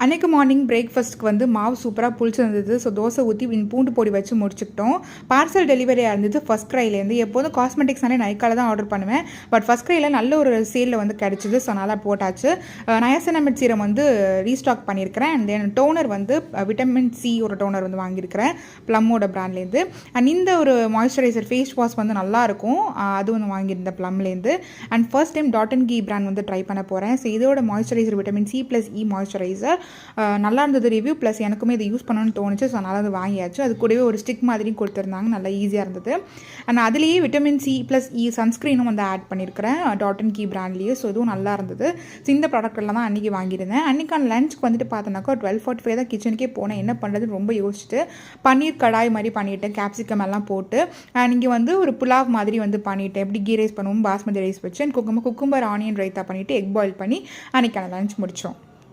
அன்றைக்கு மார்னிங் பிரேக்ஃபாஸ்ட்டுக்கு வந்து மாவு சூப்பராக புளிச்சிருந்தது. ஸோ தோசை ஊற்றி பூண்டு பொடி வச்சு முடிச்சுக்கிட்டோம். பார்சல் டெலிவரியாக இருந்தது ஃபஸ்ட் க்ரைலேருந்து. எப்போதும் காஸ்மெட்டிக்ஸ்னாலே நைக்கால தான் ஆர்டர் பண்ணுவேன். பட் ஃபஸ்ட் க்ரையில் நல்ல ஒரு சேலில் வந்து கிடச்சிது. ஸோ நல்லா போட்டாச்சு. நயசனமிட் சீரம் வந்து ரீஸ்டாக் பண்ணியிருக்கிறேன். அண்ட் தென் டோனர் வந்து விட்டமின் சி ஒரு டோனர் வந்து வாங்கியிருக்கிறேன் ப்ளம்மோட ப்ராண்ட்லேருந்து. அண்ட் இந்த ஒரு மாய்ஸ்சரைசர் ஃபேஸ் வாஷ் வந்து நல்லாயிருக்கும். அது ஒன்று வாங்கியிருந்தேன் ப்ளம்லேருந்து. And first time Dot and Key brand வந்து ட்ரை பண்ண போகிறேன். ஸோ இதோட moisturiser vitamin C plus E moisturiser நல்லா இருந்தது ரிவ்யூ. ப்ளஸ் எனக்குமே இதை யூஸ் பண்ணணும்னு தோணுச்சு. ஸோ அதனால் அது வாங்கியாச்சு. அது கூடவே ஒரு ஸ்டிக் மாதிரி கொடுத்துருந்தாங்க. நல்லா ஈஸியாக இருந்தது. அண்ட் அதுலேயே விட்டமின் சி ப்ளஸ் இ சன்ஸ்க்ரீனும் வந்து ஆட் பண்ணியிருக்கிறேன் டாட் அண்ட் கீ பிராண்ட்லேயே. ஸோ இதுவும் நல்லா இருந்தது. ஸோ இந்த ப்ராடக்ட்லாம் தான் அன்றைக்கி வாங்கியிருந்தேன். அன்றைக்கான லஞ்சுக்கு வந்துட்டு பார்த்தோன்னாக்கா 12:45 தான் கிச்சனுக்கே போனேன். என்ன பண்ணுறதுன்னு ரொம்ப யோசிச்சுட்டு பன்னீர் கடாய் மாதிரி பண்ணிவிட்டேன். கேப்சிகம் எல்லாம் போட்டு இங்கே வந்து ஒரு புலாவ் மாதிரி வந்து பண்ணிவிட்டேன். எப்படி கீ ரைஸ் பண்ணுவோம் பாஸ்மதி ரைஸ் வச்சு குக்கும்பர் ஆனியன் ரைத்தா பண்ணிவிட்டு எக் பாயில் பண்ணி அன்றைக்கான லஞ்ச் முடித்தோம்.